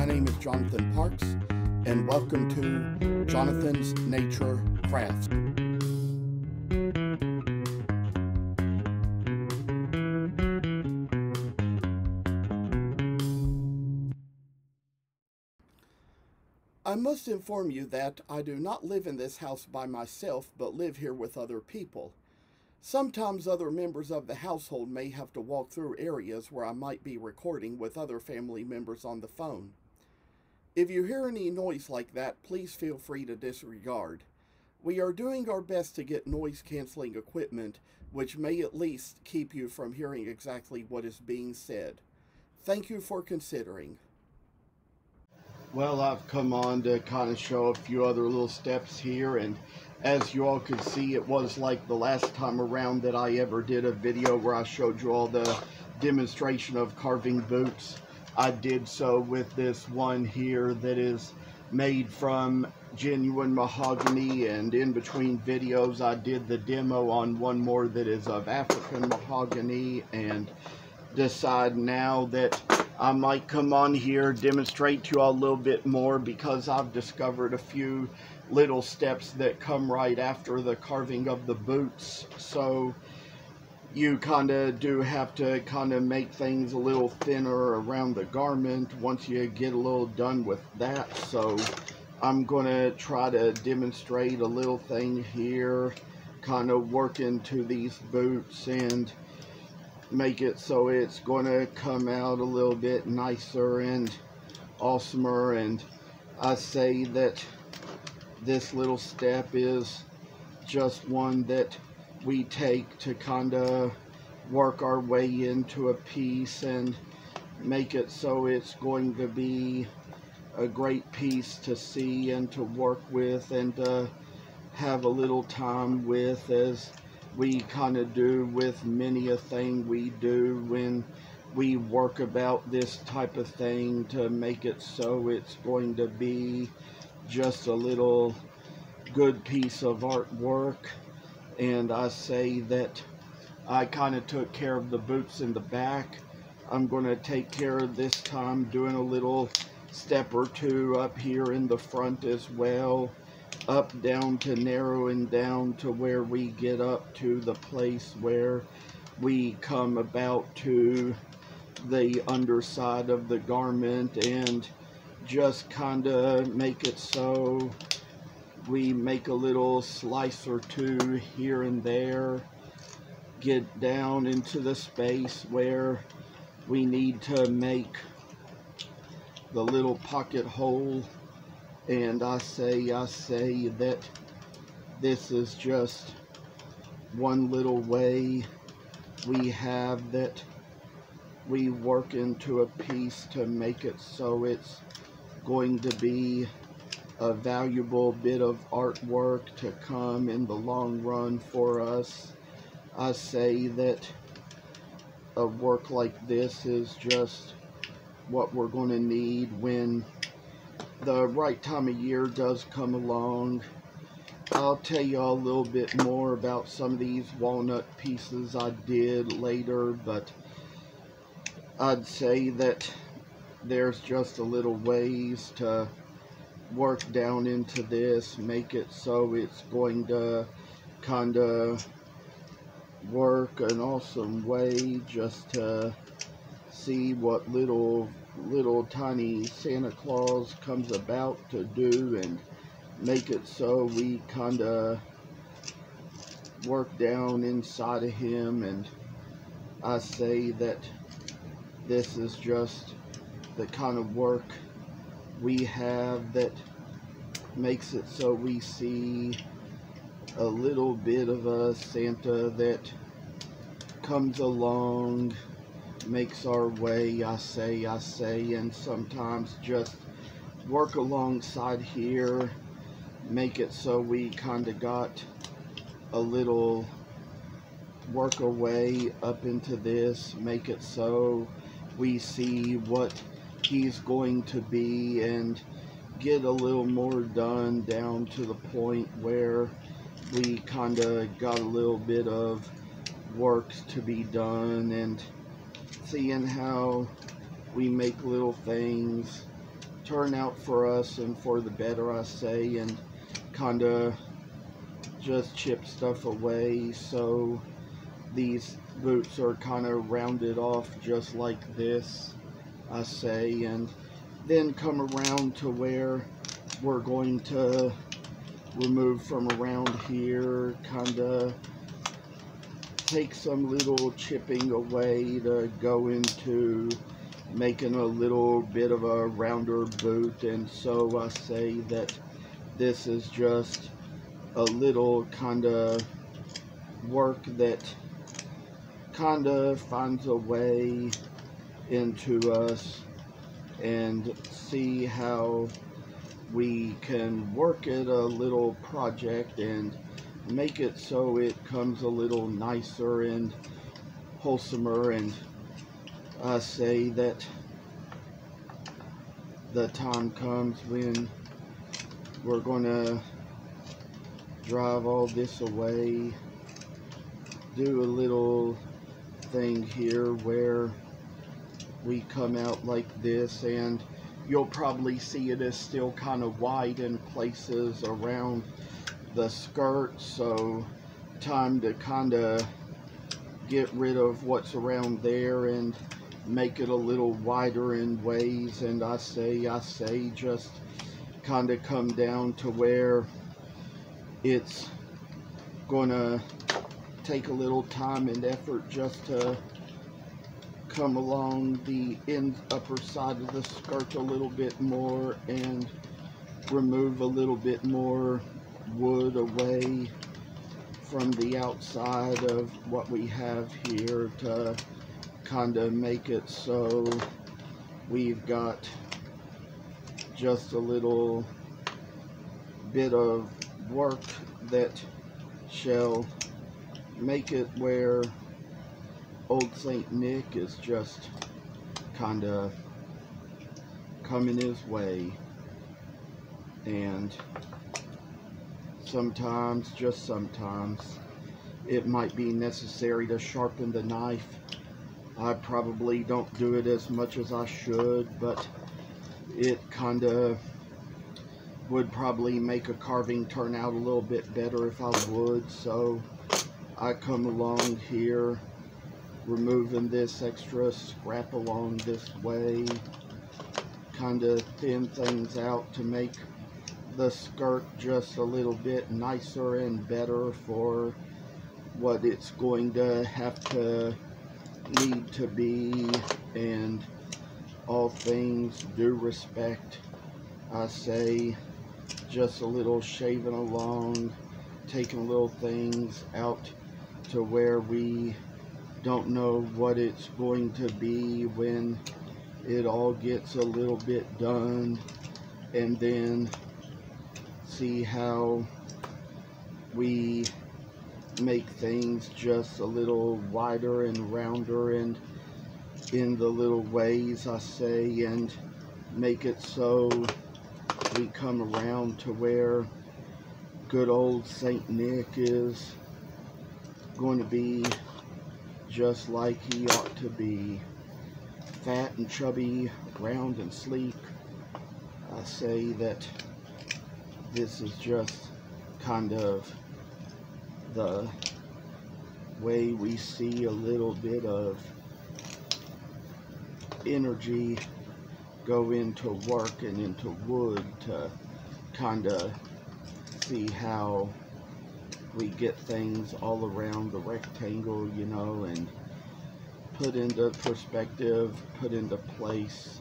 My name is Jonathan Parks, and welcome to Jonathan's Nature Crafts. I must inform you that I do not live in this house by myself, but live here with other people. Sometimes other members of the household may have to walk through areas where I might be recording with other family members on the phone. If you hear any noise like that, please feel free to disregard. We are doing our best to get noise-canceling equipment, which may at least keep you from hearing exactly what is being said. Thank you for considering. Well, I've come on to kind of show a few other little steps here, and as you all could see, it was like the last time around that I ever did a video where I showed you all the demonstration of carving boots. I did so with this one here that is made from genuine mahogany, and in between videos I did the demo on one more that is of African mahogany, and decide now that I might come on here, demonstrate to you all a little bit more, because I've discovered a few little steps that come right after the carving of the boots. So you kind of do have to kind of make things a little thinner around the garment once you get a little done with that. So I'm going to try to demonstrate a little thing here, kind of work into these boots and make it so it's going to come out a little bit nicer and awesomer. And I say that this little step is just one that we take to kind of work our way into a piece and make it so it's going to be a great piece to see and to work with and to have a little time with, as we kind of do with many a thing we do when we work about this type of thing, to make it so it's going to be just a little good piece of artwork. And I say that I kind of took care of the boots in the back. I'm going to take care of this time doing a little step or two up here in the front as well, up down to narrowing down to where we get up to the place where we come about to the underside of the garment, and just kind of make it so we make a little slice or two here and there, get down into the space where we need to make the little pocket hole. And I say that this is just one little way we have that we work into a piece to make it so it's going to be a valuable bit of artwork to come in the long run for us. I say that a work like this is just what we're going to need when the right time of year does come along. I'll tell you all a little bit more about some of these walnut pieces I did later, but I'd say that there's just a little ways to work down into this, make it so it's going to kind of work an awesome way, just to see what little tiny Santa Claus comes about to do, and make it so we kind of work down inside of him. And I say that this is just the kind of work we have that makes it so we see a little bit of a Santa that comes along, makes our way, I say, and sometimes just work alongside here, make it so we kind of got a little work our way up into this, make it so we see what he's going to be, and get a little more done down to the point where we kind of got a little bit of work to be done, and seeing how we make little things turn out for us and for the better, I say, and kind of just chip stuff away. So these boots are kind of rounded off just like this, I say, and then come around to where we're going to remove from around here, kind of take some little chipping away to go into making a little bit of a rounder boot. And so I say that this is just a little kind of work that kind of finds a way into us, and see how we can work at a little project and make it so it comes a little nicer and wholesomer. And I say that the time comes when we're going to drive all this away, do a little thing here where we come out like this, and you'll probably see it is still kind of wide in places around the skirt, so time to kind of get rid of what's around there and make it a little wider in ways. And I say just kind of come down to where it's gonna take a little time and effort just to come along the upper side of the skirt a little bit more and remove a little bit more wood away from the outside of what we have here to kind of make it so we've got just a little bit of work that shall make it where old Saint Nick is just kind of coming his way. And sometimes, just sometimes, it might be necessary to sharpen the knife. I probably don't do it as much as I should, but it kind of would probably make a carving turn out a little bit better if I would. So I come along here, removing this extra scrap along this way, kind of thin things out to make the skirt just a little bit nicer and better for what it's going to have to need to be. And all things due respect, I say just a little shaving along, taking little things out to where we don't know what it's going to be when it all gets a little bit done, and then see how we make things just a little wider and rounder and in the little ways, I say, and make it so we come around to where good old Saint Nick is going to be just like he ought to be, fat and chubby, round and sleek. I say that this is just kind of the way we see a little bit of energy go into work and into wood to kind of see how we get things all around the rectangle, you know, and put into perspective, put into place.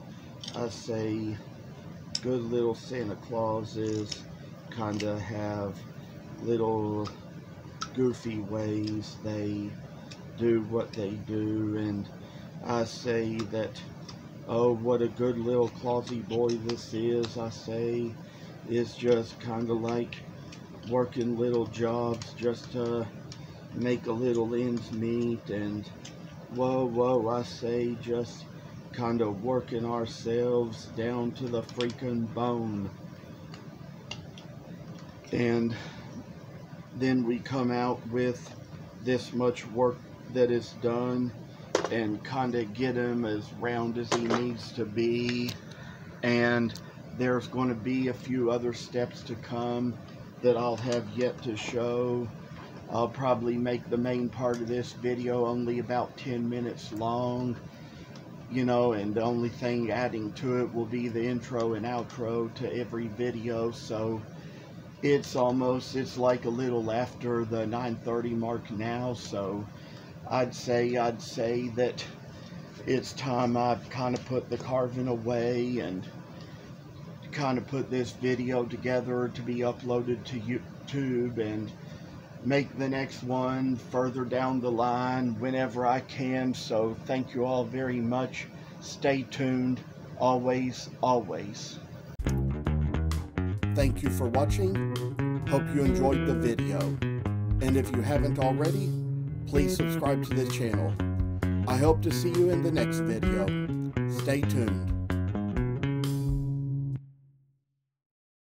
I say good little Santa Clauses kind of have little goofy ways they do what they do, and I say that, oh, what a good little Clausy boy this is, I say, is just kind of like working little jobs just to make a little ends meet, and whoa, I say, just kind of working ourselves down to the freaking bone. And then we come out with this much work that is done and kind of get him as round as he needs to be, and There's going to be a few other steps to come that I'll have yet to show. I'll probably make the main part of this video only about 10 minutes long, you know, and the only thing adding to it will be the intro and outro to every video. So it's like a little after the 9:30 mark now, so I'd say that it's time I've kind of put the carving away and kind of put this video together to be uploaded to YouTube, and make the next one further down the line whenever I can. So thank you all very much. Stay tuned. Always, always. Thank you for watching. Hope you enjoyed the video. And if you haven't already, please subscribe to the channel. I hope to see you in the next video. Stay tuned.